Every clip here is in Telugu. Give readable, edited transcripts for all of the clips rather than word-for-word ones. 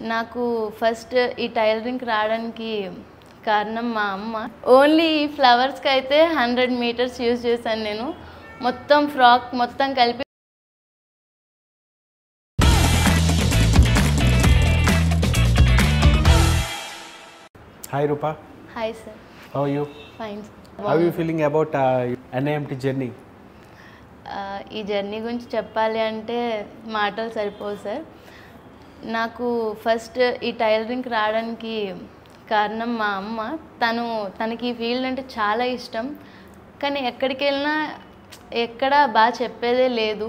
నాకు ఫస్ట్ ఈ టైలరింగ్కి రావడానికి కారణం మా అమ్మ. ఓన్లీ ఈ ఫ్లవర్స్కి అయితే 100 మీటర్స్ యూజ్ చేశాను నేను. మొత్తం ఫ్రాక్ మొత్తం కలిపి. Hi Rupa. Hi sir. How are you? Fine. How are you feeling about NIMT journey? ఈ జర్నీ గురించి చెప్పాలి అంటే మాటలు సరిపోవు సార్. నాకు ఫస్ట్ ఈ టైలరింగ్కి రావడానికి కారణం మా అమ్మ. తనకి ఈ ఫీల్డ్ అంటే చాలా ఇష్టం, కానీ ఎక్కడికి వెళ్ళినా ఎక్కడ బాగా చెప్పేదే లేదు.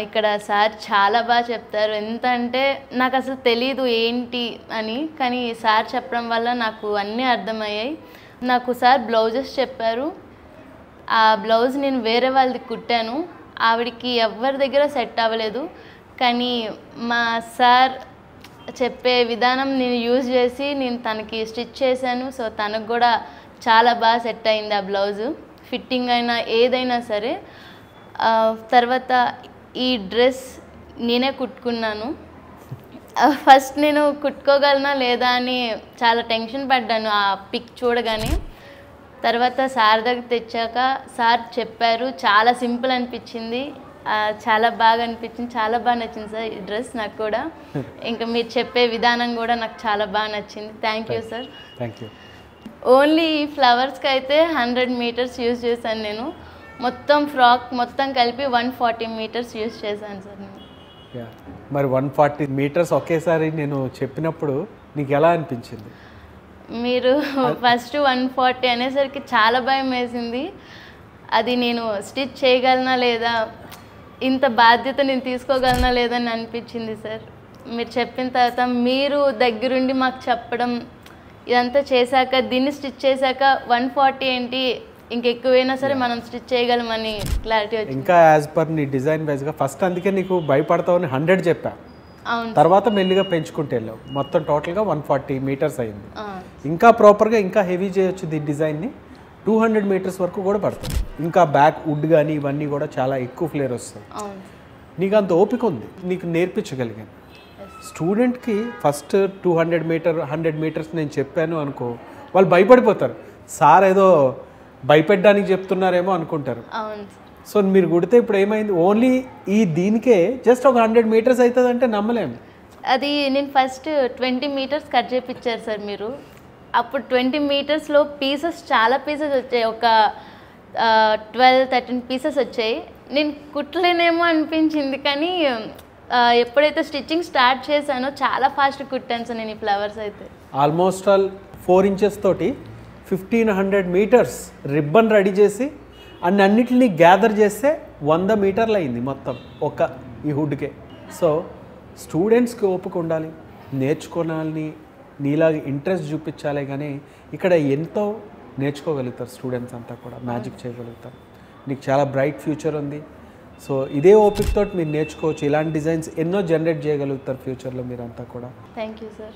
ఇక్కడ సార్ చాలా బాగా చెప్తారు. ఎంత అంటే నాకు అసలు తెలీదు ఏంటి అని, కానీ సార్ చెప్పడం వల్ల నాకు అన్నీ అర్థమయ్యాయి. నాకు సార్ బ్లౌజెస్ చెప్పారు. ఆ బ్లౌజ్ నేను వేరే వాళ్ళది కుట్టాను. ఆవిడికి ఎవరి దగ్గర సెట్ అవ్వలేదు, కానీ మా సార్ చెప్పే విధానం నేను యూజ్ చేసి నేను తనకి స్టిచ్ చేశాను. సో తనకు కూడా చాలా బాగా సెట్ అయింది ఆ బ్లౌజు. ఫిట్టింగ్ అయినా ఏదైనా సరే. తర్వాత ఈ డ్రెస్ నేనే కుట్టుకున్నాను. ఫస్ట్ నేను కుట్టుకోగలనా లేదా అని చాలా టెన్షన్ పడ్డాను ఆ పిక్ చూడగానే. తర్వాత సార్ దగ్గర తెచ్చాక సార్ చెప్పారు, చాలా సింపుల్ అనిపించింది, చాలా బాగా అనిపించింది, చాలా బాగా నచ్చింది సార్ ఈ డ్రెస్ నాకు కూడా. ఇంకా మీరు చెప్పే విధానం కూడా నాకు చాలా బాగా నచ్చింది. Thank you sir. Thank you. Only ఈ ఫ్లవర్స్కి అయితే 100 మీటర్స్ యూజ్ చేశాను నేను. మొత్తం ఫ్రాక్ మొత్తం కలిపి 140 మీటర్స్ యూజ్ చేశాను సార్ నేను. మరి 140 మీటర్స్ ఒకేసారి నేను చెప్పినప్పుడు నీకు ఎలా అనిపించింది? మీరు ఫస్ట్ 140 అనేసరికి చాలా భయం వేసింది. అది నేను స్టిచ్ చేయగలనా లేదా, ఇంత బాధ్యత నేను తీసుకోగలనా లేదని అనిపించింది సార్. మీరు చెప్పిన తర్వాత మీరు దగ్గరుండి మాకు చెప్పడం, ఇదంతా చేశాక దీన్ని స్టిచ్ చేశాక 140 ఏంటి ఇంకెక్కువైనా సరే మనం స్టిచ్ చేయగలమని క్లారిటీ వచ్చింది. ఇంకా యాజ్ పర్ నీ డిజైన్ వైజ్గా ఫస్ట్ అందుకే నీకు భయపడతావని 100 చెప్పా. అవును. తర్వాత మెల్లిగా పెంచుకుంటే వెళ్ళావు. మొత్తం టోటల్గా 140 మీటర్స్ అయింది. ఇంకా ప్రాపర్గా ఇంకా హెవీ చేయొచ్చు ఈ డిజైన్ని. 200 మీటర్స్ వరకు కూడా పడుతుంది. ఇంకా బ్యాక్ వుడ్ కానీ ఇవన్నీ కూడా చాలా ఎక్కువ ఫ్లేర్ వస్తుంది. నీకు అంత ఓపిక ఉంది, నీకు నేర్పించగలిగాను. స్టూడెంట్కి ఫస్ట్ 100 మీటర్స్ నేను చెప్పాను అనుకో, వాళ్ళు భయపడిపోతారు. సార్ ఏదో భయపెట్టడానికి చెప్తున్నారేమో అనుకుంటారు. సో మీరు కుడితే ఇప్పుడు ఏమైంది, ఓన్లీ ఈ దీనికే జస్ట్ ఒక 100 మీటర్స్ అవుతుంది అంటే నమ్మలేము. అది నేను ఫస్ట్ 20 మీటర్స్ కట్ చేయించారు సార్ మీరు. అప్పుడు 20 మీటర్స్లో పీసెస్ చాలా పీసెస్ వచ్చాయి, ఒక 12-13 పీసెస్ వచ్చాయి. నేను కుట్టలేనేమో అనిపించింది, కానీ ఎప్పుడైతే స్టిచ్చింగ్ స్టార్ట్ చేశానో చాలా ఫాస్ట్ కుట్టాను సార్ నేను ఈ ఫ్లవర్స్ అయితే. ఆల్మోస్ట్ ఆల్ 4 ఇంచెస్ తోటి 1500 మీటర్స్ రిబ్బన్ రెడీ చేసి అన్నిటిని గ్యాదర్ చేస్తే 100 మీటర్లు అయింది మొత్తం ఒక ఈ హుడ్కే. సో స్టూడెంట్స్కి ఓపిక ఉండాలి, నేర్చుకోవాలని నీలాగా ఇంట్రెస్ట్ చూపించాలి. కానీ ఇక్కడ ఎంతో నేర్చుకోగలుగుతారు స్టూడెంట్స్ అంతా కూడా, మ్యాజిక్ చేయగలుగుతారు. నీకు చాలా బ్రైట్ ఫ్యూచర్ ఉంది. సో ఇదే ఓపికతో మీరు నేర్చుకోవచ్చు. ఇలాంటి డిజైన్స్ ఎన్నో జనరేట్ చేయగలుగుతారు ఫ్యూచర్లో మీరంతా కూడా. Thank you sir.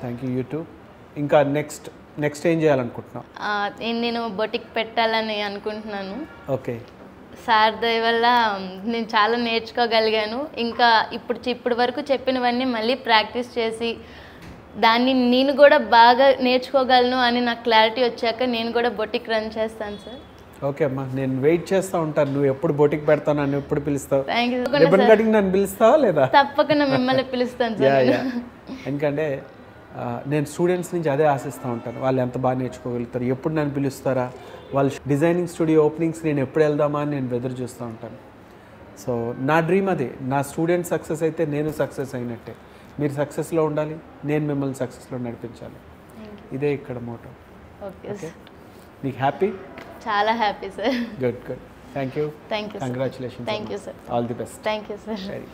Thank you two. ఇంకా నెక్స్ట్ ఏం చేయాలనుకుంటున్నావు? నేను బొటిక్ పెట్టాలని అనుకుంటున్నాను. ఓకే. సార్ దయ వల్ల నేను చాలా నేర్చుకోగలిగాను. ఇంకా ఇప్పుడు వరకు చెప్పినవన్నీ మళ్ళీ ప్రాక్టీస్ చేసి దాన్ని నేను కూడా బాగా నేర్చుకోగలను అని నాకు క్లారిటీ వచ్చాక నేను కూడా బొటిక్ రన్ చేస్తాను సార్. ఓకే అమ్మా, నేను వెయిట్ చేస్తూ ఉంటాను. నువ్వు ఎప్పుడు బొటిక్ పెడతావు, నన్ను ఎప్పుడు పిలుస్తావు? Thank you. రిబ్బన్ కటింగ్ నన్ను పిలుస్తావా లేదా? తప్పకుండా మిమ్మల్ని పిలుస్తాను సార్. ఎందుకంటే నేను స్టూడెంట్స్ నుంచి అదే ఆశిస్తూ ఉంటాను. వాళ్ళు ఎంత బాగా నేర్చుకోగలుగుతారు, ఎప్పుడు నన్ను పిలుస్తారా, వాళ్ళు డిజైనింగ్ స్టూడియో ఓపెనింగ్స్ నేను ఎప్పుడు వెళ్దామా అని నేను ఎదురు చూస్తూ ఉంటాను. సో నా డ్రీమ్ అదే. నా స్టూడెంట్ సక్సెస్ అయితే నేను సక్సెస్ అయినట్టే. మీరు సక్సెస్లో ఉండాలి, నేను మిమ్మల్ని సక్సెస్లో నడిపించాలి. ఇదే ఇక్కడ మోటో. ఓకే. నీకు హ్యాపీ? చాలా happy sir. Good. Thank you. Thank you. Congratulations. Thank you sir. All the best. Thank you sir.